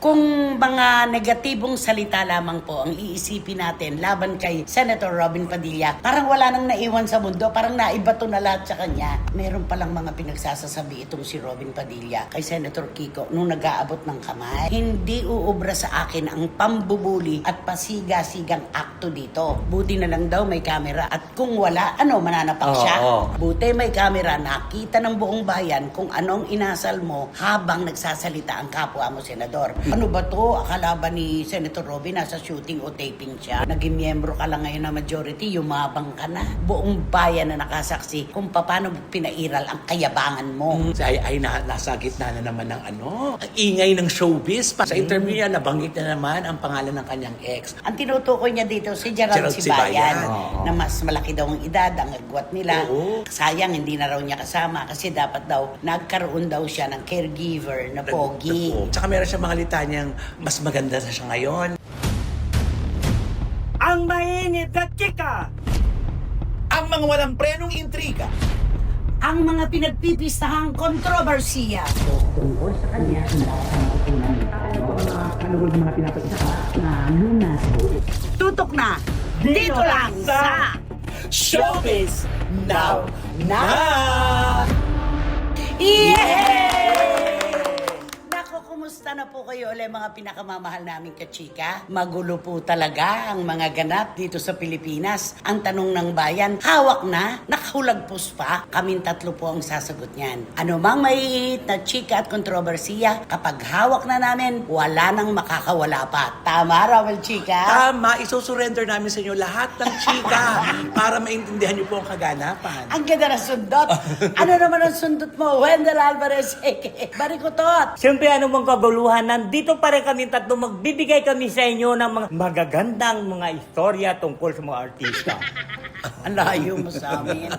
Kung mga negatibong salita lamang po ang iisipin natin laban kay Senator Robin Padilla, parang wala nang naiwan sa mundo, parang naibato na lahat sa kanya. Meron palang mga pinagsasasabi itong si Robin Padilla kay Senator Kiko nung nag-aabot ng kamay. Hindi uubra sa akin ang pambubuli at pasiga-sigang akto dito. Buti na lang daw may kamera at kung wala, mananapak siya. Buti may kamera, nakita ng buong bayan kung anong inasal mo habang nagsasalita ang kapwa mo, Senador. Ano ba to? Akala ba ni Senator Robin nasa shooting o taping siya? Naging miyembro ka lang ngayon na majority, yumabang ka na. Buong bayan na nakasaksi kung paano pinairal ang kayabangan mo. Ay nasa gitna na naman ng ang ingay ng showbiz. Sa interview niya, nabanggit na naman ang pangalan ng kanyang ex. Ang tinutukoy niya dito si Gerald Sibayan, na mas malaki daw ang edad, ang agwat nila. Sayang, hindi na raw niya kasama kasi dapat daw, nagkaroon daw siya ng caregiver na pogi. Tsaka meron siya mga litanyang mas maganda na siya ngayon. Ang mainit na chika! Ang mga walang prenong intriga. Ang mga pinagpipistahang kontrobersiya. Tungkol sa kanya, mga pinapagtaka na lunas. tutok na dito lang sa Showbiz Now Na! Nako, kumusta na po kayo ulit mga pinakamamahal naming kachika? Magulo po talaga ang mga ganap dito sa Pilipinas. Ang tanong ng bayan, hawak na? Nakahulagpos pa? Kaming tatlo po ang sasagot niyan. Ano mang maiinit na chika at kontrobersiya, kapag hawak na namin, wala nang makakawala pa. Tama, Rawel Chika? Tama, isusurrender namin sa inyo lahat ng chika para maintindihan niyo po ang kaganapan. Ang ganda na sundot. Ano naman ang sundot mo, Wendell Alvarez? Barikutot. Siyempre, ano mong kaguluhan, nandito pa rin kami tatlo, magbibigay kami sa inyo ng mga magagandang mga istorya tungkol sa mga artista. Ang layo mo sa amin.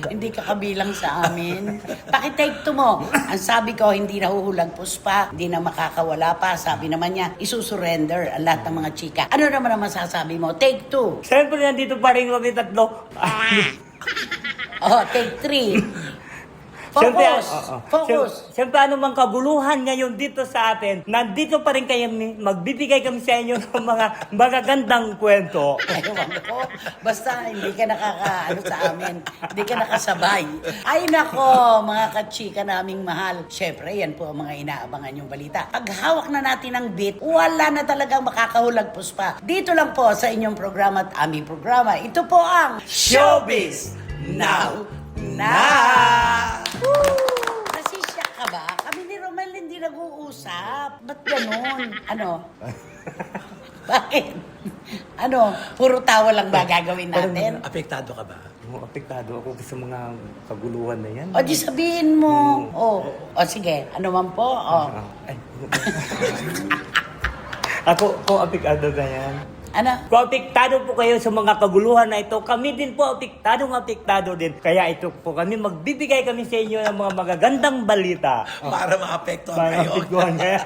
Hindi ka kabilang sa amin. Pakitake to mo. Ang sabi ko, hindi nahuhulagpos pa, hindi na makakawala pa. Sabi naman niya, isusurrender ang lahat ng mga chika. Ano naman ang masasabi mo? Take two. Siyempre, nandito pa rin kami tatlo. Take three. Siyempre, Focus. Siyempre, ano mang kaguluhan ngayon dito sa atin, nandito pa rin kayo, magbibigay kami sa inyo ng mga magagandang kwento. Ewan ko. Basta hindi ka sa amin. Hindi ka nakasabay. Ay nako, mga kachika naming mahal. Siyempre, yan po ang mga inaabangan yung balita. Pag hawak na natin ang beat, wala na talagang makakahulagpos pa. Dito lang po sa inyong programa at aming programa. Ito po ang Showbiz Now Na! Nasisya ka ba? Kami ni Romel hindi nag-uusap. Ba't ganun? Bakit? Puro tawa lang ba gagawin natin? Apektado ka ba? Apektado ako sa mga kaguluhan na yan. O di sabihin mo. O sige, ano man po? Ako apektado na yan. Ano? Kung apektado po kayo sa mga kaguluhan na ito, kami din po apektado din. Kaya ito po kami, magbibigay kami sa inyo ng mga magagandang balita. Para maapektuhan kayo. Maapektuhan kayo.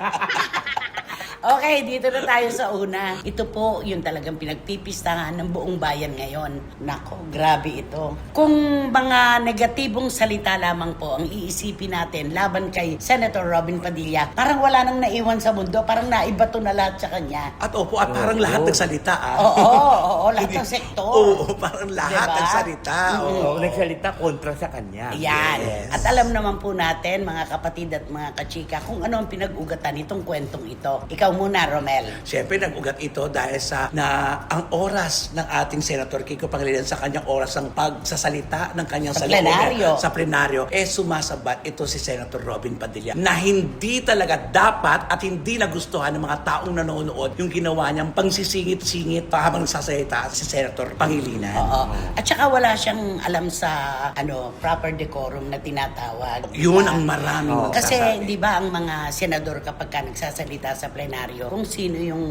Okay, dito na tayo sa una. Ito po yung talagang pinagpipistahan ng buong bayan ngayon. Nako, grabe ito. Kung mga negatibong salita lamang po ang iisipin natin laban kay Senator Robin Padilla, parang wala nang naiwan sa mundo, parang naibato na lahat sa kanya. At parang lahat nagsalita. Oo, lahat ng sektor. Oo, parang lahat Diba? nagsalita. Oo, nagsalita kontra sa kanya. Ayan. Yes. At alam naman po natin, mga kapatid at mga kachika, kung ano ang pinag-ugatan itong kwentong ito. Ikaw muna, Romel. Siyempre, nag-ugat ito dahil ang oras ng ating Senator Kiko Pangilinan sa kanyang oras ng pagsasalita ng kanyang Sa salita plenaryo. sa plenaryo, sumasabat ito si Senator Robin Padilla na hindi talaga dapat at hindi nagustuhan ng mga taong nanonood yung ginawa niyang pangsisingit-singit habang nagsasalita si Senator Pangilinan. Oo. At saka wala siyang alam sa proper decorum na tinatawag. Yun ang maraming Kasi, nagsasabi. di ba, ang mga senador kapag ka nagsasalita sa plenaryo, kung sino yung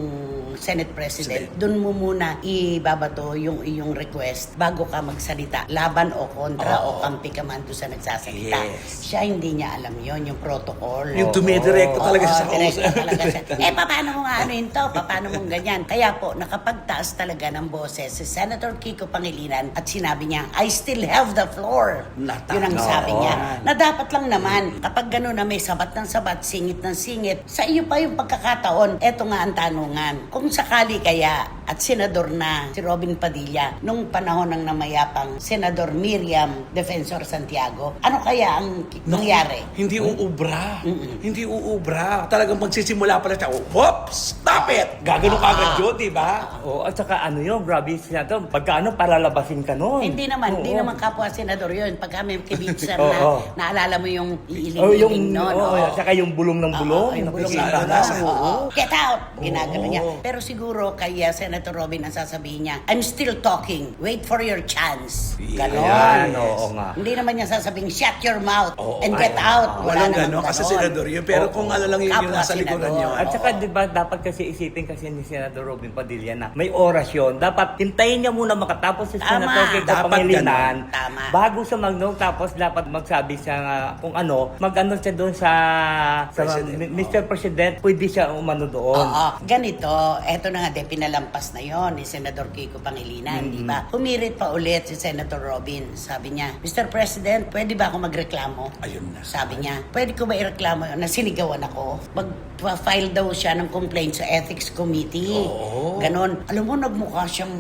Senate President, doon mo muna ibabato yung iyong request bago ka magsalita. Laban o kontra o kampi ka man doon sa nagsasalita. Yes. Siya hindi niya alam yon yung protocol. Yung dumidirekto talaga siya sa direkto kausap. talaga siya. Paano mo nga to? Paano mong ganyan? Kaya po, nakapagtaas talaga ng boses si Senator Kiko Pangilinan at sinabi niya, I still have the floor. Yun ang sabi niya. Na dapat lang naman, kapag gano'n na may sabat ng sabat, singit ng singit, sa iyo pa yung pagkakataon ngayon, eto nga ang tanungan. Kung sakali kaya at senador na si Robin Padilla nung panahon ng namayapang Senador Miriam Defensor Santiago, ano kaya ang nangyari? Hindi uubra. Hindi uubra. Talagang magsisimula pala siya, whoops, stop it! Gagano kagad yun, di ba? Oo, at saka ano yun, grabe siya to. Pagka palalabasin ka nun. Hindi naman, hindi Oo. naman kapwa senador yun. Pag kami kibitsan Oo. na, naalala mo yung Oh, iiling-iling nun. oo, at saka yung bulong ng bulong. Oo, yung bulong nakikita ng na. bulong. Oo. Get out! Ginagano Oo. niya. Pero siguro kaya Senator Robin ang sasabihin niya, I'm still talking. Wait for your chance. Ganon. Ayan, oo nga. Hindi naman niya sasabing, shut your mouth Oo. and get out. Walang namang gano'n kasi ganon. senador yun. Pero Oo. kung ano lang yun, yung Kapwa nasa likuran senador. yun. At saka, di ba, dapat kasi isipin kasi ni Senador Robin Padilla na may oras yun. Dapat hintayin niya muna makatapos si Tama. Senator Kiko Dapat Pangilinan. ganun. Tama. Bago siya magnoon, tapos dapat magsabi siya nga kung ano, mag-ano siya doon sa President. Mr. President, pwede siya umano doon. Oo, ganito, eto na nga, pinalampas na yon ni Senador Kiko Pangilinan, di ba? Humirit pa ulit si Senator Robin. Sabi niya, Mr. President, pwede ba ako magreklamo? Ayun na. Sabi niya, pwede ko ba ireklamo na sinigawan ako? Mag-file daw siya ng complaint sa Ethics Committee. Oo. Ganon. Alam mo, nagmukha siyang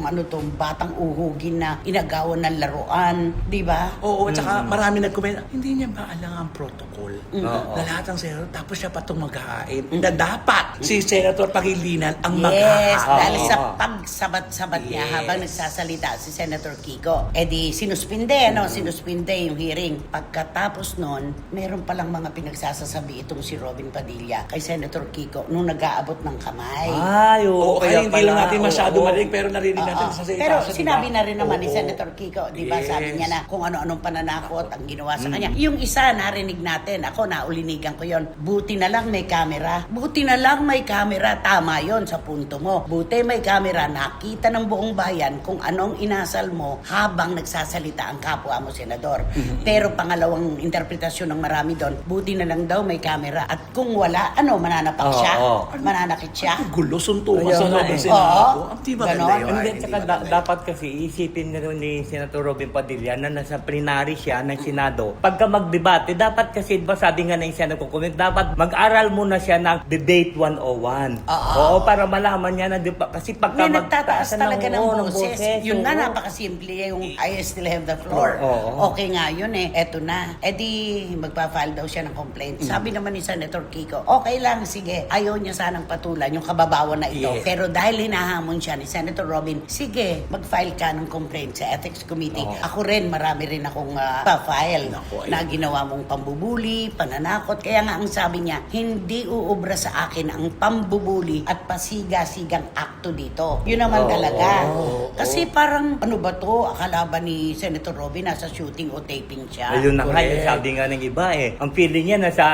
batang uhugin na inagawan ng laruan, di ba? Oo, at saka marami nag-comment, hindi niya ba alam ang protocol Oo. na lahat ng senador, tapos siya pa itong maghahain. Na dapat si Senator Pangilinan ang Yes, maghahain. dahil sa Oo. pagsabat-sabat niya Yes. habang nagsasalita si Senator Kiko. Eh di sinuspinde, sinuspinde yung hearing. Pagkatapos nun, meron palang mga pinagsasasabi itong si Robin Padilla kay Senator Kiko nung nag-aabot ng kamay. Ay, oo, Oo, kaya hindi lang natin masyado oo. marinig, pero narinig natin Oo. sa salita. Pero siya, sinabi diba? na rin naman ni Oo. Senator Kiko, di ba? Yes. Sabi niya na kung ano-anong pananakot ang ginawa sa kanya. Yung isa, narinig natin. Ako, naulinigan ko yon. Buti na lang may camera. Buti na lang may camera. Tama yon sa punto mo. Buti may camera. Nakita ng buong bayan kung anong inasal mo habang nagsasalita ang kapwa mo, senador. Pero pangalawang interpretasyon ng marami doon, buti na lang daw may camera. At kung wala, mananapak Oo, siya? oo. Mananakit siya? Ang gulo, suntukan Ayun sa nga loob ng eh. Senado. Oo. Ang di maganda Ganon. yun. And then, Hindi saka maganda. dapat kasi isipin na rin ni Senator Robin Padilla na nasa plenary siya ng Senado. Pagka magdebate, dapat kasi, ba sabi nga ng Senado comment, dapat mag-aral muna siya ng Debate 101. Oo, para malaman niya na, kasi pagka May nagtataas talaga ng oo, boses. Yun oo. nga, napakasimple yung I still have the floor. Oo. Okay nga yun eh. Eto na. E di, magpa-file daw siya ng complaint. Sabi naman ni Senator Kiko, okay lang, sige. Ayaw niya sanang patulan yung kababawan na ito. Yes. Pero dahil hinahamon siya ni Senator Robin, sige, mag-file ka ng complaint sa Ethics Committee. Oo. Ako rin, marami rin akong pa-file Naku, na ginawa mong pambubuli, pananakot. Kaya nga ang sabi niya, hindi uubra sa akin ang pambubuli at pasiga-sigang akto dito. Yun naman Oo. talaga. Oo. Kasi parang, ano ba to? Akala ba ni Senator Robin nasa shooting o taping siya? Ayun na nga, Correct. yung sabi nga ng iba eh. Ang feeling niya nasa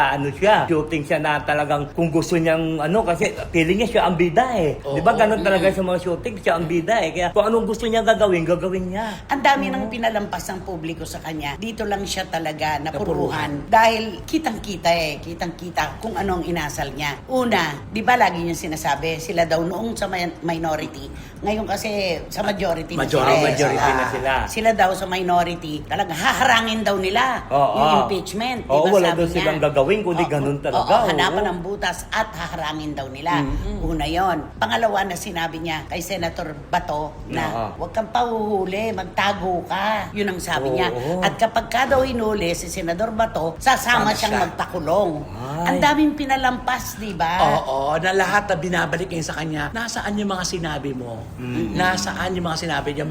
shooting siya na talagang kung gusto niyang kasi feeling niya siya ang bida eh. Oo. Di ba ganun talaga sa mga shooting, siya ang bida eh. Kaya kung anong gusto niya gagawin niya. Ang dami nang pinalampas ng publiko sa kanya. Dito lang siya talaga napuruhan. Dahil kitang-kita kitang-kita kung anong inasal niya. Una, di ba lagi niya sinasabi, sila daw noong sa minority. Ngayon kasi sa majority na sila. Majority na sila. Sila daw sa minority, talagang haharangin daw nila Oo. yung impeachment. Di Oo, ba wala sabi daw niya? silang gagawin, kundi Oo, ganun talaga. Oo, hanapan Oo. ng butas at haharangin daw nila. Una yon. Pangalawa na sinabi niya kay Senator Bato na Oo. huwag kang pahuhuli, magtago ka. Yun ang sabi niya. Oo. At kapag ka daw hinuli si Senador Bato, sasama Tama siyang siya. magpakulong. Ay. Ang daming pinalampas, di ba? Oo, na lahat na binabalik ngayon sa kanya, nasaan yung mga sinabi mo? Nasaan yung mga sinabi niyo?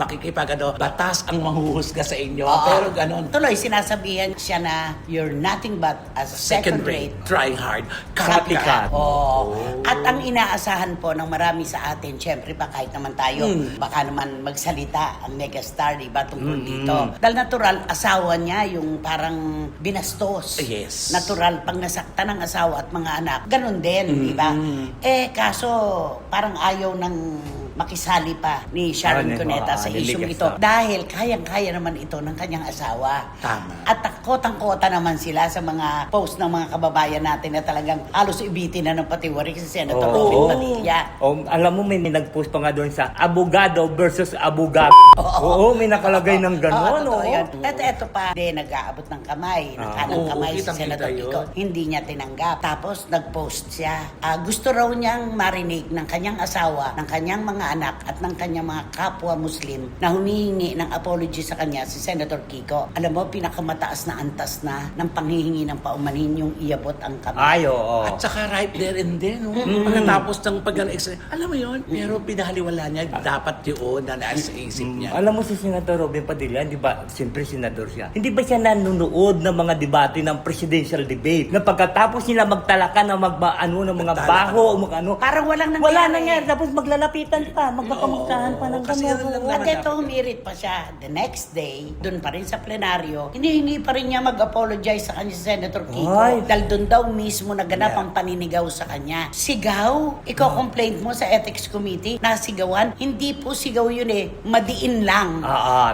Batas ang manghuhusga sa inyo. Oo. Pero ganon, Tuloy, sinasabihan siya na you're nothing but a second rate, trying hard, Copycat. Oo. At ang inaasahan po ng marami sa atin, syempre ba kahit naman tayo, baka naman magsalita ang megastar, di ba, tungkol dito. Dahil natural, asawa niya yung parang binastos. Yes. Natural, pang nasaktan ng asawa at mga anak, ganun din, di ba? Kaso, parang ayaw ng makisali pa ni Sharon Cuneta sa isyong niligas ito. na. Dahil kayang-kaya naman ito ng kanyang asawa. Tama. At takotang-kota naman sila sa mga post ng mga kababayan natin na talagang halos ibitin na ng patiwari si Senator Robin Padilla. Alam mo, may nag-post pa nga doon sa abogado versus abogado. Oo, may nakalagay ng gano'n. Oo, totoo yan. At eto pa, nag-aabot ng kamay, nagkanang Oo, kamay si kitang-kita Senator yun. Kiko. Hindi niya tinanggap. Tapos nag-post siya. Gusto raw niyang marinig ng kanyang asawa, ng kanyang mga anak at ng kanyang mga kapwa Muslim na humihingi ng apology sa kanya si Senator Kiko. Alam mo, pinakamataas na antas na ng panghihingi ng paumanhin yung iabot ang kamay. Ay, oo. At saka right there and then, pagkatapos ng alam mo yun, pero pinahaliwala niya, dapat yun na nasa isip niya. Alam mo si Senator Robin Padilla, di ba, siyempre senador siya. Hindi ba siya nanonood ng mga debate ng presidential debate? Na pagkatapos nila magtalaka ng ng mga baho, Parang walang nangyari. wala nangyari. Tapos maglalapitan pa, magkakamustahan pa ng kasi gano'n. yan lang At naman ito, humirit pa siya. The next day, doon pa rin sa plenaryo, hinihingi pa rin niya mag-apologize sa kanya si Senator Kiko. Ay. Dahil doon daw mismo naganap ang paninigaw sa kanya. Sigaw? Iko-complaint mo sa Ethics Committee na sigawan? Hindi po sigaw yun madiin lang.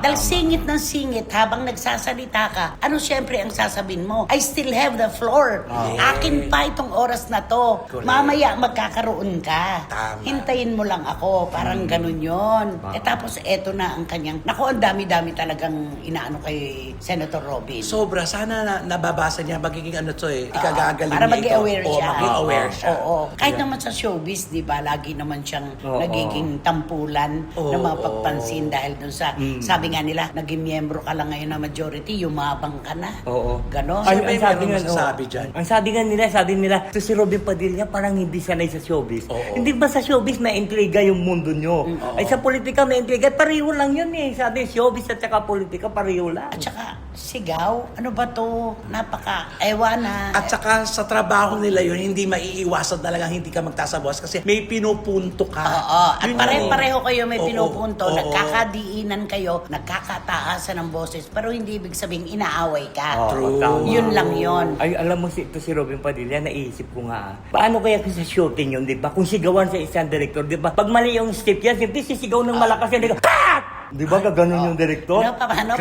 Dahil tama. singit ng singit habang nagsasalita ka, ano syempre ang sasabihin mo? I still have the floor. Akin pa itong oras na to. Correct. Mamaya magkakaroon ka. Tama. Hintayin mo lang ako. Parang ganun yun. Tapos eto na ang kanyang, ang dami-dami talagang inaano kay Senator Robin. Sobra, sana nababasa niya, magiging ikagagaling para niya maging aware ito. siya. Maging aware siya. Oo. Kahit naman sa showbiz, di ba, lagi naman siyang nagiging tampulan na mapagpansin dahil dun sa, sabi nga nila, naging miyembro ka lang ngayon na majority, yumabang ka na. Oo. Ganon. Ay, Ang sabi meron nga, masasabi dyan. ang sabi nila, ito si Robin Padilla parang hindi sanay sa showbiz. Oo. Hindi ba sa showbiz may intriga yung mundo nyo? Ay sa politika may intriga, pareho lang yun eh. Sabi, showbiz at saka politika, pareho lang. At saka, sigaw, ano ba to? Napaka-ewana. At saka sa trabaho nila yun, hindi maiiwasan talagang hindi ka magtasabos kasi may pinupunto ka. Oo. At Yun pare-pareho yun. kayo may Oo, pinupunto, oo. nagkakadiinan kayo, nagkakataasan ng boses, pero hindi ibig sabihin inaaway ka. True. Tama. Yun lang yun. Ay, alam mo ito si Robin Padilla, naisip ko nga. Paano kaya kung sa shooting yun, di ba? Kung sigawan sa isang director, di ba? Pag mali yung step yan, siyempre sisigaw ng malakas yan, di ba? Cut! Di ba gaganon yung director? Ano, paano?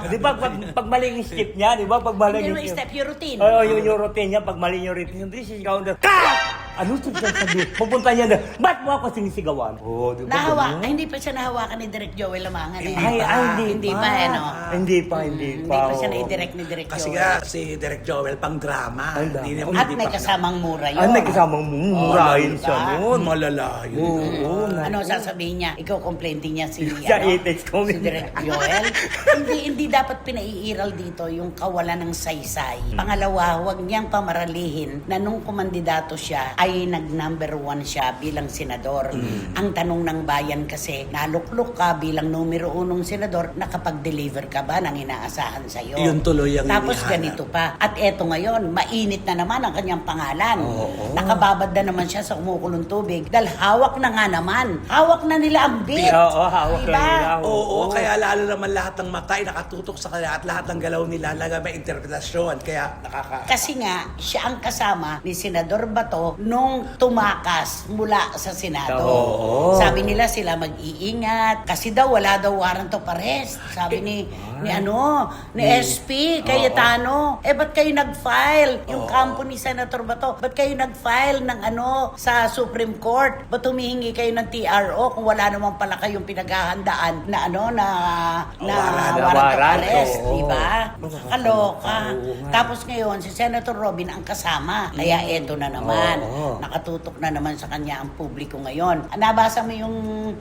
Di ba pag mali yung step niya, di ba? Pag mali Hindi yung mo step your routine. Oo, yung routine niya, pag mali yung routine, hindi sisigaw na, Cut! Ano siya sabi? Pupunta niya na, ba't mo ako sinisigawan? Oh, di ba? Nahawa, ganun? ay, hindi pa siya nahawakan ni Direk Joel Lamangan. Hindi pa, ano. Hindi pa. Hindi pa siya oo. na-direct ni Direk Kasi Joel. nga, si Direk Joel, pang drama. Ay, Hindi dami. naman- At hindi may pa- kasamang mura yun. Ay, may kasamang mumurahin Oo, siya diba? noon. Malala yun. Oo, Ano sasabihin niya? Ikaw complainting niya si Sa Apex si Comedy. Direk Joel. hindi dapat pinaiiral dito yung kawalan ng saysay. Pangalawa, huwag niyang pamaralihin na nung kumandidato siya ay nag-number 1 siya bilang senador. Ang tanong ng bayan kasi, naluklok ka bilang numero 1 senador, nakapag-deliver ka ba ng inaasahan sa'yo? Yun tuloy ang Tapos hinihanap. ganito pa. At eto ngayon, mainit na naman ang kanyang pangalan. Nakababad na naman siya sa umukulong tubig dahil hawak na nga naman. Hawak na nila ang bit. Oo, hawak Diba? na nila. Oo, kaya lalo naman lahat ng mata ay nakatutok sa kanila at lahat ng galaw nila may interpretasyon. Kaya Kasi nga, siya ang kasama ni Senador Bato nung tumakas mula sa Senado. Oo. Sabi nila sila mag-iingat kasi daw wala daw warrant of arrest. Sabi ni SP Cayetano. Ba't kayo nag-file? Yung kampo ni Senator Bato, ba't kayo nag-file ng sa Supreme Court? Ba't humihingi kayo ng TRO kung wala naman pala kayong pinaghahandaan na warrant of Warrant, arrest, oo. di ba? Kaloka. Oo nga. Tapos ngayon, si Senator Robin ang kasama. Kaya eto na naman. Oo. Nakatutok na naman sa kanya ang publiko ngayon. Nabasa mo yung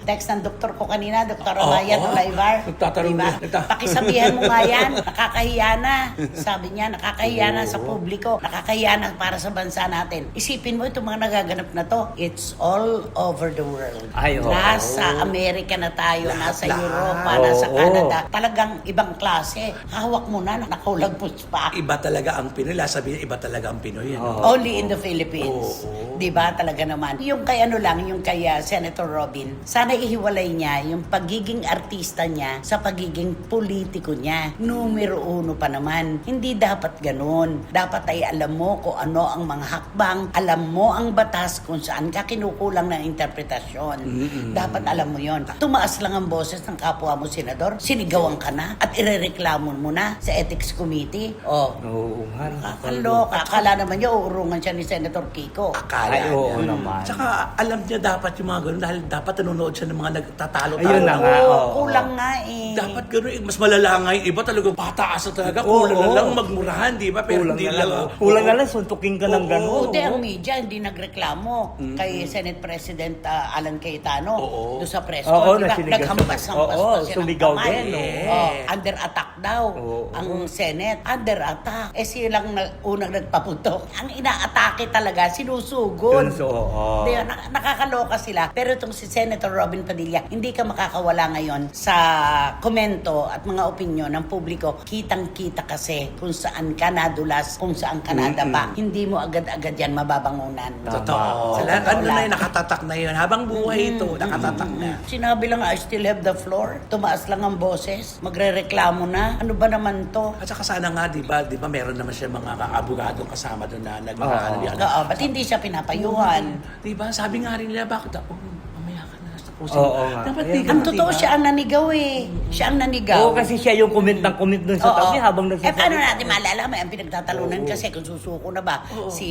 text ng doktor ko kanina, Dr. Amayat Oo. Olayvar? Nagtatanong Diba? niya. Pakisabihan mo nga yan. Nakakahiya na. Sabi niya, nakakahiya na sa publiko. Nakakahiya na para sa bansa natin. Isipin mo itong mga nagaganap na to. It's all over the world. Ay, oo. Nasa Amerika na tayo, nasa Lahat. Europa, nasa Oo. Canada. Talagang ibang klase. Hawak mo na, nakulagpos pa. iba talaga ang Pinoy. Sabi niya, iba talaga ang Pinoy. Oo. Only in the Philippines. Oo. Di ba? Talaga naman. Yung kay ano lang, yung kay Senator Robin, sana ihiwalay niya yung pagiging artista niya sa pagiging politiko niya. Numero 1 pa naman. Hindi dapat ganun. Dapat ay alam mo kung ano ang mga hakbang, alam mo ang batas kung saan ka kinukulang ng interpretasyon. Dapat alam mo yon. Tumaas lang ang boses ng kapwa mo, senador, sinigawan ka na at irereklamo mo na sa Ethics Committee. Oh, Oo nga. kakaloka. Akala naman niya uurungan siya ni Senator Kiko. Akala Ay, oo niya. naman. Tsaka alam niya dapat yung mga ganun dahil dapat nanonood siya ng mga nagtatalo-talo. Ayun na nga. Oo, oo. kulang nga eh. Dapat ganun eh. Mas malala nga yung iba talagang pataas na talaga. Oo, Kulang na oo. lang magmurahan, di ba? Pero Kulang hindi na lang. lang. Kulang na lang, suntukin ka ng Oo. gano'n. Buti ang media hindi nagreklamo kay Senate President Alan Cayetano Oo. doon sa press Oo, con. Diba? nasinigaw- Naghampas-hampas Oo, pa siya ng sumigaw kamay. din, oo. Oh, under attack daw Oo. ang Senate. Under attack. Eh silang unang nagpaputok. Ang inaatake talaga, sinusugod. Oo. Di ba? Nakakaloka sila. Pero itong si Senator Robin Padilla, hindi ka makakawala ngayon sa komento at mga opinyon ng publiko. Kitang-kita kasi kung saan ka nadulas, kung saan ka nadapa. Hindi mo agad-agad yan mababangunan. Totoo. Sa Ano totoo na lang. yun, nakatatak na yun. Habang buhay ito, nakatatak na. Sinabi lang, I still have the floor. Tumaas lang ang boses. Magre-reklamo na. Ano ba naman to? At saka sana nga, di ba meron naman siya mga abogadong kasama doon na nag-ano yan. Oo, ba't hindi siya pinapayuhan? Di ba? Sabi nga rin nila, bakit ako? Mamaya ka na. Tapusin. Oo nga. Dapat Ayan. bigyan Ang mo, totoo, di ba? siya ang nanigaw eh. Siya ang nanigaw. Oo, kasi siya yung comment ng comment dun sa Oo. tabi habang Eh, nagsasabi. paano natin maalala? May ang pinagtatalunan Oo. kasi kung susuko na ba si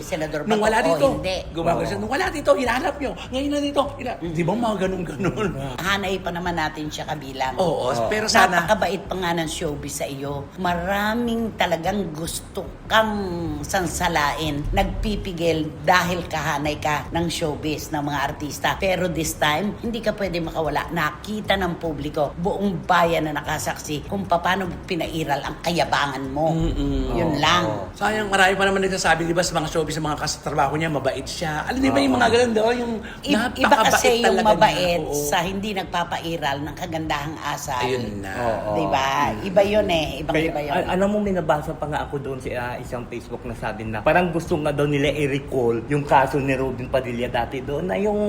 Senador Nung Bato wala o dito, hindi. gumagano siya. Nung wala dito, hinahanap nyo. Ngayon na dito. Di ba mga ganun-ganun? Hanay pa naman natin siya kabilang. Oo, pero sana... Napakabait pa nga ng showbiz sa iyo. Maraming talagang gusto kang sansalain. Nagpipigil dahil kahanay ka ng showbiz ng mga artista. Pero this time, hindi ka pwede makawala. Nakita ng publiko, buong bayan na nakasaksi kung paano pinairal ang kayabangan mo. Yun Oo, lang. oo. Sayang, marami pa naman nagsasabi, di ba, sa mga showbiz, sa mga kasatrabaho niya, mabait siya. Alam, di ba yung mga ganun daw, yung Iba napakabait kasi yung talaga mabait niya. Oo. sa hindi nagpapairal ng kagandahang asal. Ayun na. Oo. Diba? Iba yun eh. Ibang-iba yun. Alam mo, may nabasa pa nga ako doon sa isang Facebook na sabi na parang gusto nga daw nila i-recall yung kaso ni Robin Padilla dati doon na yung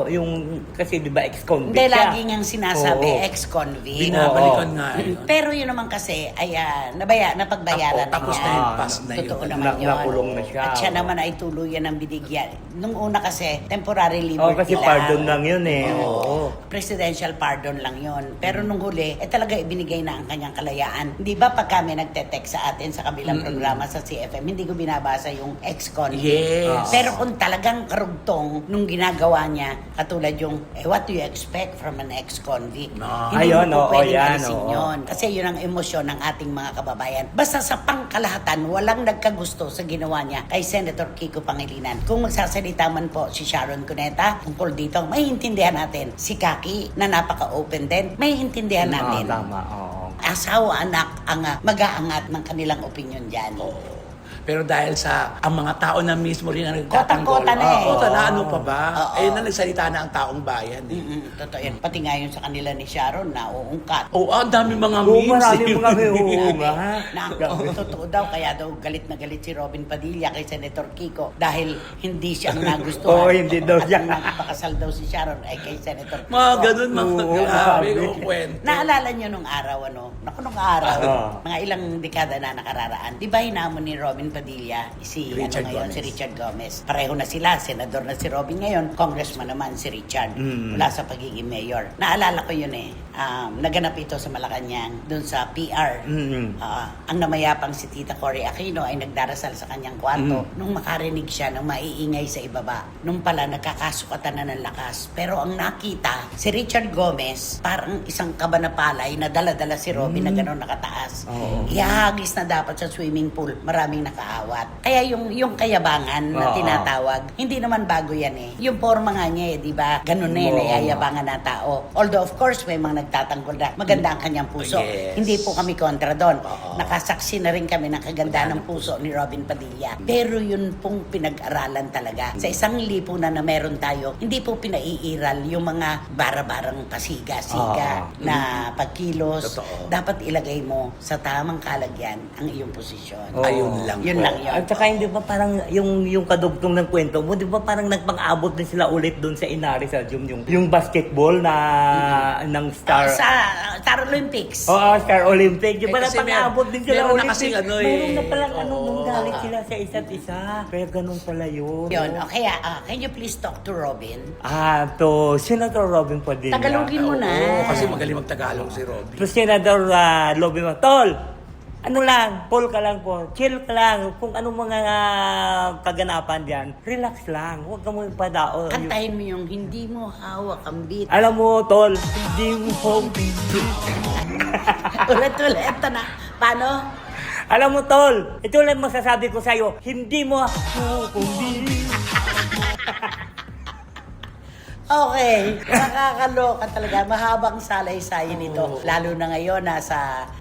yung kasi di ba ex-convict Hindi, siya. lagi niyang sinasabi, Oo. ex-convict. Binabalikan Oo. nga yun. Pero yun naman kasi, ay napagbayaran na Tapos niya. na yun, pass na yun. Totoo naman yun. Nakulong na siya. At siya naman ay tuluyan ng binigyan. Nung una kasi, temporary liberty Oo, kasi lang. pardon lang yun eh. Oo. Oo. Presidential pardon lang yun. Pero nung huli, talaga ibinigay na ang kanyang kalayaan. Di ba pag kami nagte-text sa atin sa kabilang programa sa CFM, hindi ko binabasa yung ex-convict. Yes. Pero kung talagang karugtong nung ginagawa niya, katulad yung, what do you expect from an ex-convict? No. Hindi Ayun, mo po oo, pwedeng yan, alisin oo. yun. Kasi yun ang emosyon ng ating mga kababayan. Basta sa pangkalahatan, walang nagkagusto sa ginawa niya kay Senator Kiko Pangilinan. Kung magsasalita man po si Sharon Cuneta tungkol dito, may intindihan natin. Si Kaki, na napaka-open din, may intindihan natin. Tama, oo. Asawa, anak, ang mag-aangat ng kanilang opinion dyan. Pero dahil sa ang mga tao na mismo rin ang nagtatanggol. Kotang-kota na eh. Kota na, ano pa ba? Oo. Ayun na nagsalita na ang taong bayan. Eh. Totoo yan. Pati nga yun sa kanila ni Sharon na uungkat. Oo, ang dami mga Oo, memes. marami eh. mga oo nga. Na totoo daw, kaya daw galit na galit si Robin Padilla kay Senator Kiko dahil hindi siya ang nagustuhan. Oo, hindi daw siya. At ang nagpakasal daw si Sharon ay kay Senator Kiko. Mga ganun, mga Oo, grabe grabe. yung kwento. Naalala nyo nung araw, Naku, nung araw, Oo. mga ilang dekada na nakararaan, di ba hinamon ni Robin Padilla, si Richard Gomez. si Richard Gomez. Pareho na sila, senador na si Robin ngayon, congressman naman si Richard, mula sa pagiging mayor. Naalala ko yun naganap ito sa Malacanang, dun sa PR. Ang namayapang si Tita Cory Aquino ay nagdarasal sa kanyang kwarto. Nung makarinig siya ng maiingay sa ibaba, nung pala nagkakasukatan na ng lakas. Pero ang nakita, si Richard Gomez, parang isang kabanapalay na dala-dala si Robin na gano'n nakataas. Oo. Ihagis na dapat sa swimming pool, maraming nakaawat. Kaya yung kayabangan na Oo. tinatawag, hindi naman bago yan eh. Yung forma nga niya di ba? Ganun na Oo. nayayabangan na tao. Although of course, may mga nagtatanggol na maganda ang kanyang puso. Yes. Hindi po kami kontra doon. Oo. Nakasaksi na rin kami ng kaganda ng puso ni Robin Padilla. Pero yun pong pinag-aralan talaga. Sa isang lipunan na meron tayo, hindi po pinaiiral yung mga bara-barang pasiga-siga na pagkilos. Totoo. Dapat ilagay mo sa tamang kalagyan ang iyong posisyon. Oo. Ayun lang. Yun Yun lang yun. At saka hindi ba parang yung kadugtong ng kwento mo, di ba parang nagpang-abot din sila ulit doon sa Inari Stadium, yung basketball na ng Star. Sa Star Olympics. Oo, Star Olympic. Di ba kasi napang-abot din sila meron na Olympic? kasing ano Meron na palang Oo. nung galit sila sa isa't isa. Kaya ganun pala yun. Yun, okay. Can you please talk to Robin? To Senator Robin Padilla. Tagalogin mo na. Oo, kasi magaling mag-Tagalog si Robby. To Senator Robin Tol, ano lang, Paul ka lang po, chill ka lang. Kung anong mga kaganapan dyan, relax lang. Huwag ka mo ipadao. Kantahin mo yung hindi mo hawak ang beat. Alam mo, Tol, hindi mo Ulit-ulit. Ito na. Paano? Alam mo, Tol, ito lang masasabi ko sa'yo, hindi mo kundi. Okay. Nakakaloka talaga. Mahabang salaysay nito. Lalo na ngayon,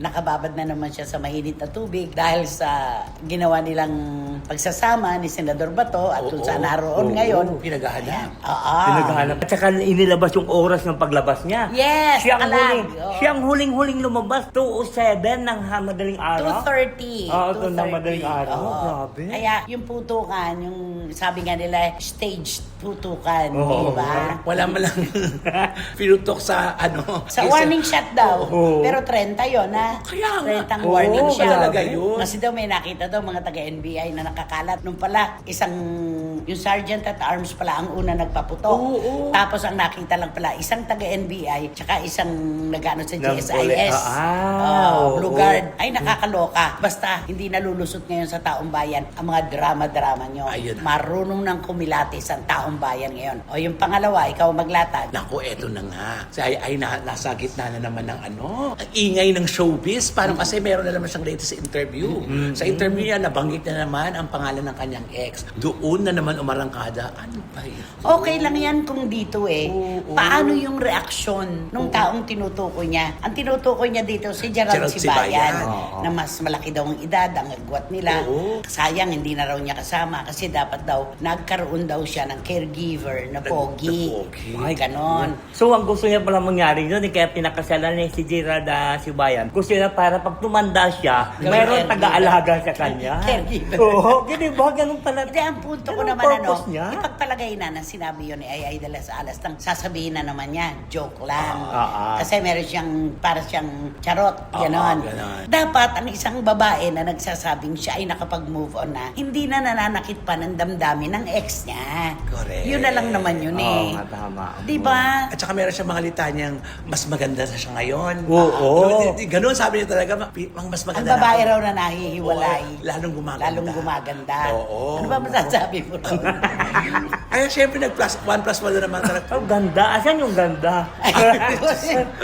nakababad na naman siya sa mainit na tubig dahil sa ginawa nilang pagsasama ni Senador Bato at kung saan naroon ngayon. Pinaghahanap. Oo. Pinaghanap. At saka inilabas yung oras ng paglabas niya. Yes, Siyang nakalag. huling, Oo. siyang huling-huling lumabas, 2:07 ng madaling araw. 2:30. Oo, ito ng madaling araw. Grabe. Kaya yung putukan, yung sabi nga nila, staged putukan. Oo. Diba? Wala man lang pinutok sa Sa warning shot daw. Oo. Pero 30 yun, ha? Kaya nga. 30 Oo, warning shot. talaga yun. Kasi daw may nakita daw mga taga-NBI na nakakalat. Nung pala, yung sergeant at arms pala ang una nagpaputok. Oo. Tapos ang nakita lang pala, isang taga-NBI tsaka isang nag-ano sa GSIS. oo. Blue Guard. Ay, nakakaloka. Basta, hindi nalulusot ngayon sa taong bayan ang mga drama-drama nyo. Ayun. Marunong ng kumilatis ang taong bayan ngayon. O yung pangalawa, ikaw maglatag. Naku, eto na nga. Si ay nasa gitna na naman ng ang ingay ng showbiz. Parang kasi meron na naman siyang latest interview. Sa interview niya, nabanggit na naman ang pangalan ng kanyang ex. Doon na naman umarangkada. Ano ba ito? Okay lang yan kung dito eh. Oo. Paano yung reaksyon nung taong tinutukoy niya? Ang tinutukoy niya dito si Gerald Gerald Sibayan. Sibayan. Na mas malaki daw ang edad, ang agwat nila. Oo. Sayang, hindi na raw niya kasama kasi dapat daw, nagkaroon daw siya ng caregiver na pogi. Ay, ganon. So, ang gusto niya pala mangyari doon, kaya pinakasalan niya si Gerald Sibayan. Gusto niya para pag tumanda siya, Gawin mayroon caregiver. taga-alaga sa kanya. Caregiver. Oo, ganun ba? Ganun pala. Hindi, ang punto ko Ganun naman purpose niya? ipagpalagay na sinabi yun ni Ay de las Alas nang sasabihin na naman niya, joke lang. Ah. Kasi meron para siyang charot, gano'n. Ganon. Dapat ang isang babae na nagsasabing siya ay nakapag-move on na, hindi na nananakit pa ng damdamin ng ex niya. Correct. Yun na lang naman yun eh. Oo, tama. Di ba? At saka meron siya mga litanyang mas maganda na siya ngayon. Oo. Ganun sabi niya talaga, mas Ang maganda babae na raw na nahihiwalay. Oo, lalong gumaganda. Lalong gumaganda. Oo. Ano ba masasabi mo ron? Ay, syempre nag-1+1 na naman talaga. Oh, ganda. Asan yung ganda?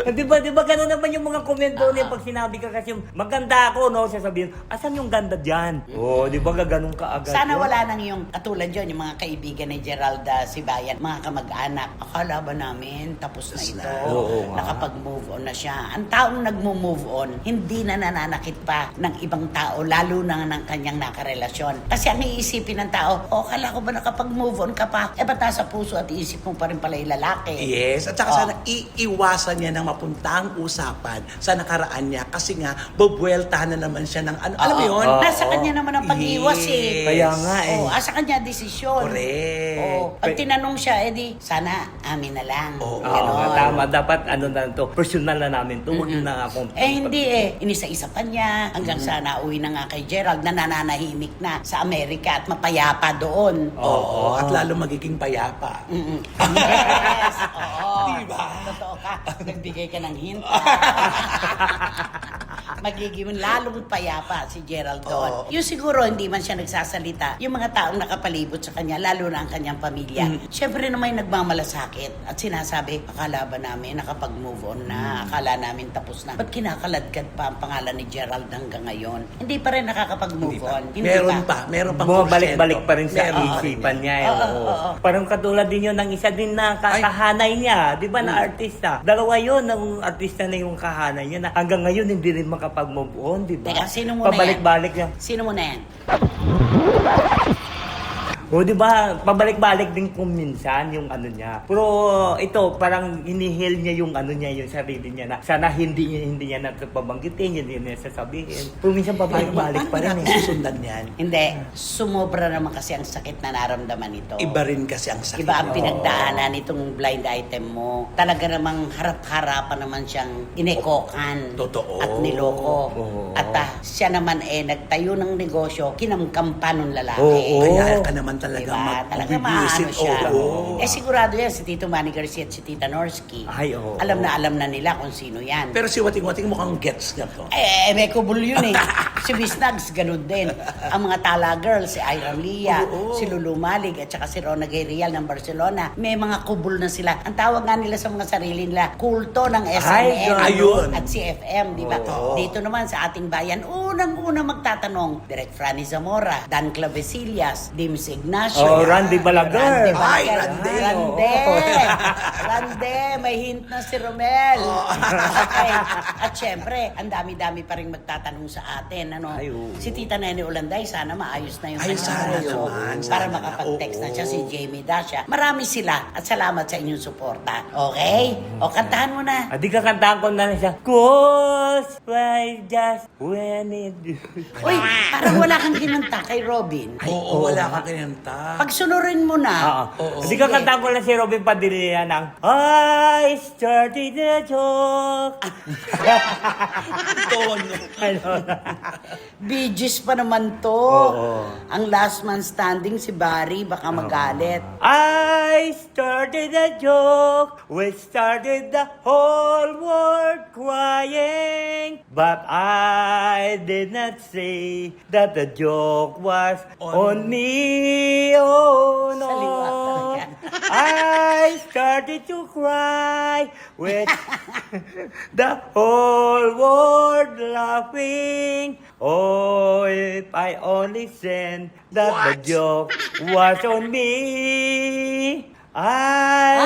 di ba gano'n naman yung mga komento niya pag sinabi ka kasi maganda ako, no? Sasabihin, asan yung ganda dyan? Oh, di ba ganun ka agad? Sana yun? wala nang yung katulad yun, yung mga kaibigan ni Gerald Sibayan, mga kamag-anak. Akala ba namin tapos na ito? Oo nga. Nakapag-move on na siya. Ang taong nag-move on, hindi na nananakit pa ng ibang tao, lalo na ng kanyang nakarelasyon. Kasi ang iisipin ng tao, kala ko ba nakapag-move on ka pa? Ba't nasa puso at isip mo pa rin pala yung lalaki? Yes, at saka sana iiwasan niya ng mapuntang usapan sa nakaraan niya kasi nga, bubueltahan na naman siya ng alam mo yun? Nasa kanya naman ang pag-iwas eh. Kaya nga eh. Asa kanya desisyon. Correct. Pag tinanong siya, edi, sana amin na lang. Oo. Oo, tama. Dapat na to, personal na namin to. Huwag na akong... Hindi inisa-isa pa niya hanggang sa nauwi na nga kay Gerald na nananahimik na sa Amerika at mapayapa doon. Oo, at lalo magiging payapa. Yes, oo. Diba? Totoo ka. Nagbigay ka ng hint. Magiging lalong payapa si Gerald doon. Oo. Yung siguro hindi man siya nagsasalita, yung mga taong nakapalibot sa kanya, lalo na ang kanyang pamilya. Siyempre naman nagmamalasakit at sinasabi, akala ba namin nakapag-move on na, akala namin tapos na. Ba't kinakaladkad pa ang pangalan ni Gerald hanggang ngayon? Hindi pa rin nakakapag-move on. Hindi Meron pang Bumabalik-balik pa rin sa Meron. isipan niya. Oo. Parang katulad din yun ng isa din na kahanay niya. Di ba na artista? Dalawa yun, ng artista na yung kahanay niya na hanggang ngayon hindi rin makapag-move on. Di ba? Teka, sino muna Pabalik-balik yan. Sino muna yan? O, di ba, pabalik-balik din kung minsan yung ano niya. Pero ito, parang hinihil niya yung ano niya, yung sarili niya na sana hindi niya napabanggitin, hindi niya sasabihin. Pero minsan pabalik-balik pa rin eh. Susundan yan. Hindi, sumobra naman kasi ang sakit na naramdaman nito. Iba rin kasi ang sakit. Iba ang pinagdaanan nitong blind item mo. Talaga namang harap-harapan naman siyang inekokan. Totoo. At niloko. Oo. At siya naman nagtayo ng negosyo, kinamkampa ng lalaki. Oo. Kaya ka naman talaga Diba? Talaga mag-visit. maano siya. Oo. Sigurado yan si Tito Manny Garcia at si Tita Norsky. Ay, oo. Alam na nila kung sino yan. Pero si Wating-Wating mukhang gets niya to. May kubul yun eh. Si Miss Nags, ganun din. Ang mga Tala Girls, si Ira Lia, Oo. si Lulu Malig, at saka si Rona Gabriel ng Barcelona. May mga kubul na sila. Ang tawag nga nila sa mga sarili nila, kulto ng SNN ayun. at CFM, di ba? Oo. Dito naman sa ating bayan, unang-una magtatanong, Direk Franny Zamora, Dan Clavesillas, Dims Ignacio. Oh, Randy Balaguer. Ay, Randy. Rande, may hint na si Romel. Okay. At syempre, ang dami-dami pa rin magtatanong sa atin. Ano? Ay, oo. Si Tita Nene Ulanday, sana maayos na yung Ay, kanyang sana kaso. naman, Para sana. makapag-text na siya Oo. si Jamie Dasha. Marami sila at salamat sa inyong suporta. Okay? O, kantahan mo na. Di kakantahan ko na siya. Cause I just when it... Uy, parang wala kang kinanta kay Robin. Oo, wala kang kinanta. Pagsunurin mo na. Oo. Di kakantahan ko na si Robin Padilla ng I started the joke. Tono. Ano? Bee Gees pa naman to. Oo. Ang last man standing si Barry, baka magalit. I started a joke. We started the whole world crying. But I did not say that the joke was on me. Oh Saliwa no. talaga. I started to cry with the whole world laughing. Oh, if I only said that the joke was on me. I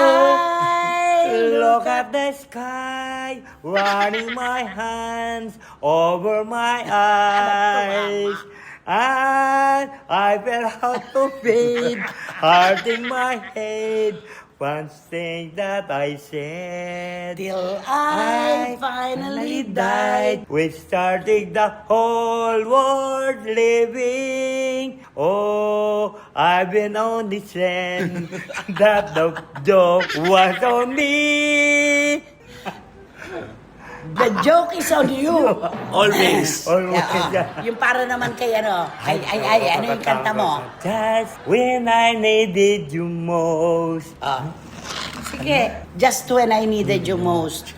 look at the sky, running my hands over my eyes. And I fell out to bed, hurting my head. One thing that I said, Till I finally died. we started the whole world living. Oh, I've been only saying that the joke was on me. The joke is on you. Always. Yung para naman kay ano, ano yung kanta mo? Just when I needed you most. Sige, just when I needed you most.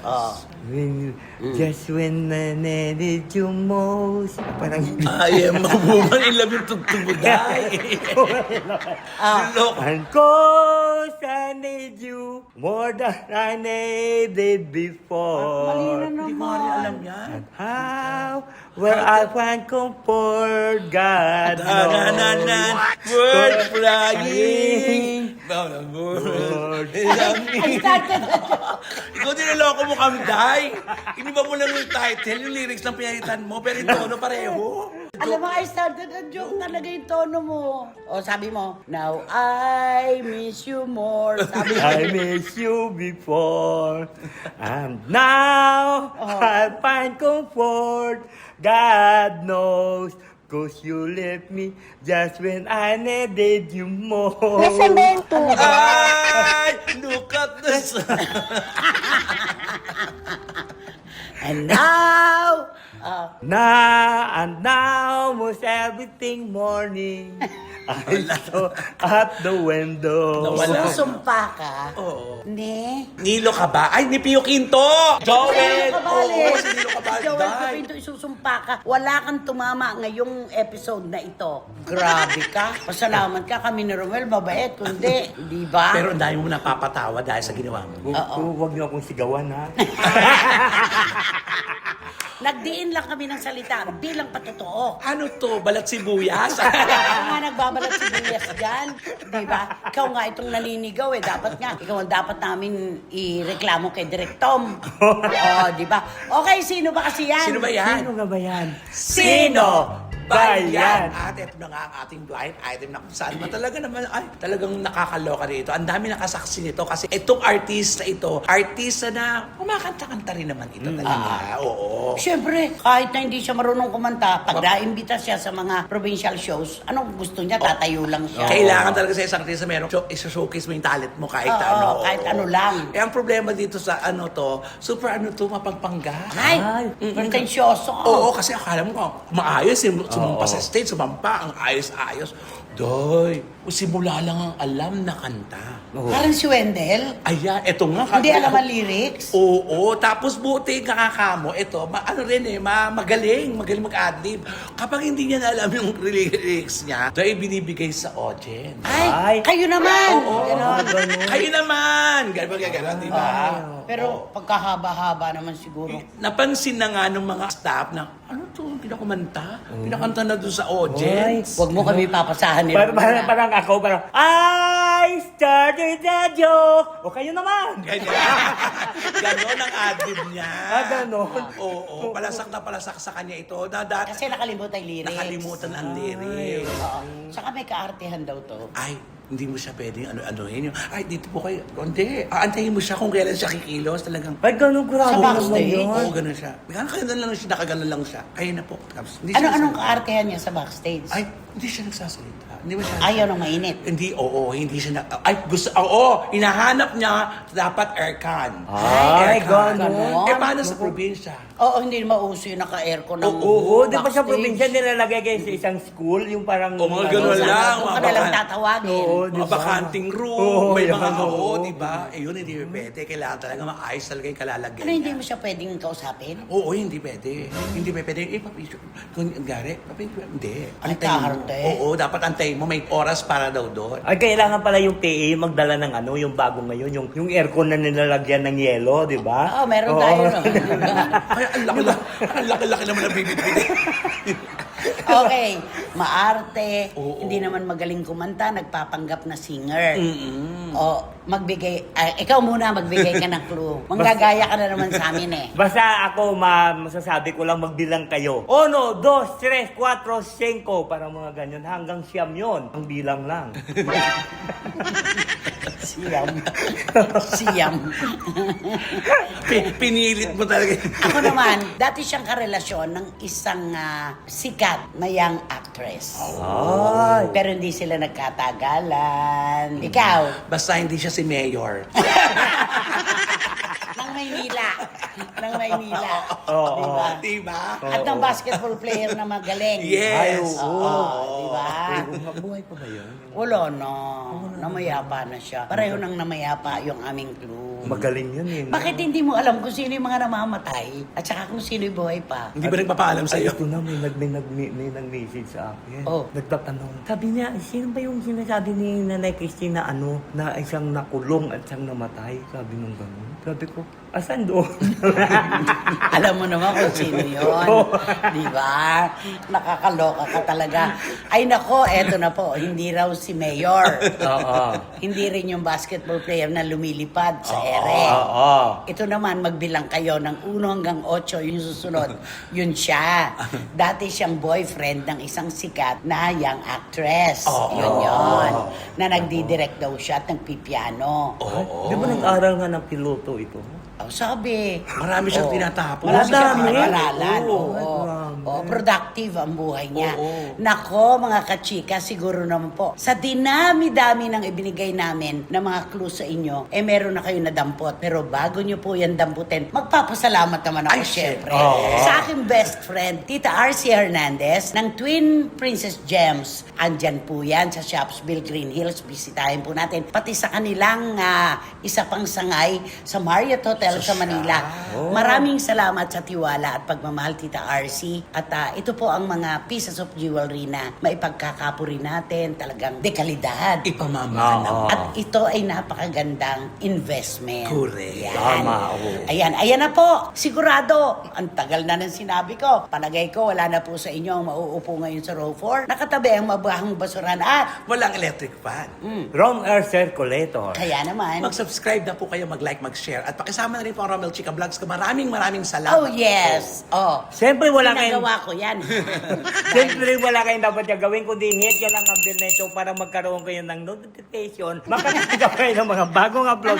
Just when I needed you most. Parang Ay, mabumang in love yung tugtog mo, day. Lulok. And cause I need you more than I needed before. Mali na Hindi mo rin alam yan. How will I find comfort, God Dananan, knows. word flying. Word. I started the joke. Ikaw dinaloko mo kami, day. Iniba mo lang yung title, yung lyrics lang pinalitan mo, pero yung tono pareho. Alam mo, I started the joke talaga yung tono mo. O, sabi mo, now I miss you more. Sabi mo. I miss you before, and now I find comfort. God knows, 'cause you left me just when I needed you most. Ay, look at this. And now, Now, most everything morning, I saw at the window. Nawala. susumpa ka. Oo. Ne? Nilo ka ba? Ay, ni Pio Quinto! Joel! Kabali. Oo, si Nilo Cabal, Joel day. Capinto, isusumpa ka. Wala kang tumama ngayong episode na ito. Grabe ka. Pasalamat ka kami ni Romel, mabait. Kundi, di ba? Pero ang dami mo napapatawa dahil sa ginawa mo. Huwag niyo akong sigawan, ha? Nagdiin lang kami ng salita bilang patotoo. Ano to? Balat sibuyas? Ako nga nagbabalat si Buyas dyan. Di ba? Ikaw nga itong naninigaw eh. Dapat nga, ikaw ang dapat namin ireklamo kay Direk Tom. di ba? Okay, sino ba kasi yan? Sino ba yan? Sino nga ba yan? Sino? Bayan. At ito na nga ang ating blind item na kung saan man talaga naman, ay, talagang nakakaloka dito. Ang dami nakasaksi nito kasi itong artista na kumakanta-kanta rin naman ito talaga. Oo. Siyempre, kahit na hindi siya marunong kumanta, pag naimbita siya sa mga provincial shows, anong gusto niya? Tatayo lang siya. Kailangan talaga sa isang artista meron isa-showcase mo yung talent mo kahit Oo, ano. kahit ano lang. Eh, ang problema dito sa super mapagpangga. Ay, pretensyoso. Oo, kasi akala mo maayos, sumampa sa stage, sumampa, ang ayos-ayos. Doy, simula lang ang alam na kanta. Parang si Wendell. Ayan, eto nga. Hindi alam ang lyrics. Oo, tapos buti kakakamo, magaling mag-adlib. Kapag hindi niya na alam yung lyrics niya, dahil binibigay sa audience. Ay, kayo naman. Oo, Ganon. kayo naman. Ganon, di ba? Pero pagkahaba-haba naman siguro. Napansin na nga ng mga staff na, ano to, pinakumanta? Pinakanta na doon sa audience. Huwag mo kami papasahan nila. Parang ako, I started that joke. O kayo naman. Ganon ang adlib niya. Ganon. Oo, palasak na palasak sa kanya ito. Kasi nakalimutan yung lyrics. Nakalimutan ang lyrics. Oo. Saka may kaartehan daw to. Ay, hindi mo siya pwedeng ano-anohin yung, ay, dito po kayo. Hindi, aantayin mo siya kung kailan siya kikilos. Talagang, Ay, ganun grabe Sa backstage? naman oo, yun. ganun siya. Nakaganon lang siya, nakaganon lang siya. Ayun na po. Tapos, hindi siya Anong nagsasalita. kaartehan niya sa backstage? Ay, hindi siya nagsasalita. Hindi ba siya? Ayaw ng mainit. Hindi, hindi siya hinahanap niya dapat aircon. Ay, Aircon. ganun. Eh, paano sa probinsya? Oo, hindi mauso yung naka-aircon ng Oo, di ba sa backstage. probinsya nilalagay kayo sa isang school, yung parang... Oo, mga ganun Sana, lang. doon ka mga na lang baka- tatawagin. Oo, di Mga ba? bakanting room, Oo, may yan, mga oo. di ba? Eh, yun, hindi pwede. Kailangan talaga maayos talaga yung kalalagyan Ano, hindi niya. mo siya pwedeng kausapin? Oo, hindi pwede. Hindi pwede. Eh, kung gari, hindi. Ay, Antayin mo. kaharte. Oo, dapat antayin mo. May oras para daw doon. Ay, kailangan pala yung PA magdala ng yung bago ngayon, yung aircon na nilalagyan ng yelo, di ba? Oo, meron tayo. No? Kaya ang laki-laki naman ang bibit-bit. Okay, maarte, Oo. hindi naman magaling kumanta, nagpapanggap na singer. O, ikaw muna magbigay ka ng clue. Manggagaya ka na naman sa amin eh. Basta ako, masasabi ko lang magbilang kayo. 1, 2, 3, 4, 5, parang mga ganyan. Hanggang siyam yun. Ang bilang lang. Siyam. Siyam. Pinilit mo talaga. Ako naman, dati siyang karelasyon ng isang sikat na young actress. Ay. Pero hindi sila nagkatagalan. Ikaw, Basta hindi siya si Mayor. ng Maynila. Ng Maynila. Oo. Diba? Diba? At ng basketball player na magaling. Yes. Ay, oo. Oo, diba? Buhay pa ba yun? Wala na. Namayapa na siya. Pareho nang namayapa yung aming clue. Magaling yun eh. Bakit hindi mo alam kung sino yung mga namamatay at saka kung sino yung buhay pa? Hindi ba nagpapaalam Ay, sa'yo? ito na, may nag-message sa akin. Oh. Nagtatanong. Sabi niya, sino ba yung sinasabi ni Nanay Christine na na isang nakulong at isang namatay? Sabi nung gano'n. Sabi ko, asan doon? Alam mo naman kung sino yun. Di ba? Nakakaloka ka talaga. Ay nako, eto na po. Hindi raw si Mayor. Oo. Hindi rin yung basketball player na lumilipad sa ere. Oo. Ito naman, magbilang kayo ng 1 hanggang 8, yung susunod. Yun siya. Dati siyang boyfriend ng isang sikat na young actress. Yun. Na nagdidirect daw siya at nagpipiano. Oo. Di ba nag-aral nga ng piloto ito? Oh, sabi. Marami siyang tinatapos. Marami siyang Madami. pinag-aralan. Oo, Oo. grabe. Oo, productive ang buhay niya. Oo. Nako, mga kachika, siguro naman po, sa dinami-dami ng ibinigay namin na mga clue sa inyo, meron na kayo nadampot. Pero bago nyo po yan damputin, magpapasalamat naman ako, Ay, syempre. Oo. Sa aking best friend, Tita Arcia Hernandez, ng Twin Princess Gems. Andyan po yan sa Shopsville, Green Hills. Bisitahin po natin. Pati sa kanilang isa pang sangay sa Marriott Hotel sa Manila. Maraming salamat sa tiwala at pagmamahal, Tita RC. At ito po ang mga pieces of jewelry na maipagkakapuri natin. Talagang dekalidad. Ipamamahal. Oo. At ito ay napakagandang investment. Correct. Yan. Tama, oo. Ayan na po. Sigurado. Ang tagal na ng sinabi ko. Palagay ko, wala na po sa inyo ang mauupo ngayon sa row 4. Nakatabi ang mabahang basuran at Walang electric fan. Wrong air circulator. kaya naman, Mag-subscribe na po kayo, mag-like, mag-share. At pakisama na rin po ang Romel Chica Vlogs Maraming salamat. Oh, yes. Oh. Siyempre wala kayong... Ginagawa ko yan. Siyempre, wala kayong dapat yung gawin kundi hit nyo lang ang bell na ito para magkaroon kayo ng notification. Makatanggap kayo ng mga bagong upload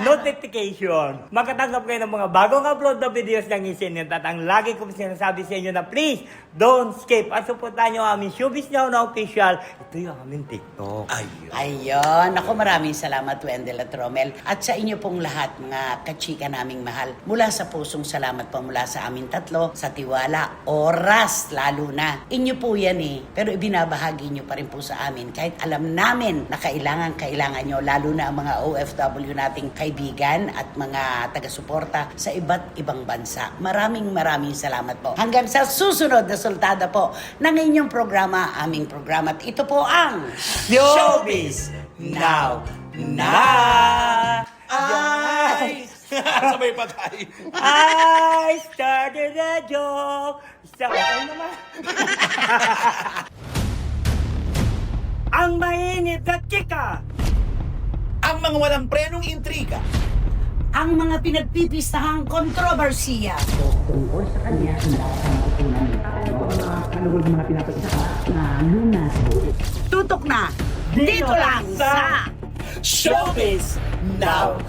notification. Makatanggap kayo ng mga bagong upload na videos ng Isinit. At ang lagi kong sinasabi sa inyo na please, don't skip. At supportan nyo ang aming Showbiz Now na official. Ito yung aming TikTok. Ayun. Ayun. Ako maraming salamat, Wendell at Romel. At sa inyo pong lahat, mga kachika naming mahal. Mula sa pusong salamat po mula sa amin tatlo, sa tiwala, oras, lalo na. Inyo po yan eh. Pero ibinabahagi nyo pa rin po sa amin. Kahit alam namin na kailangan nyo, lalo na ang mga OFW nating kaibigan at mga taga-suporta sa iba't ibang bansa. Maraming salamat po. Hanggang sa susunod na sultada po ng inyong programa, aming programa. At ito po ang Showbiz Now na! Ay! Sabay pa tayo. I started a joke. Okay naman. Ang mainit na chika. Ang mga walang prenong intriga. ang mga pinagpipistahang kontrobersiya. Tungkol sa kanya, mga pinapagsaha na lunas. Tutok na! Dito lang sa Showbiz Now!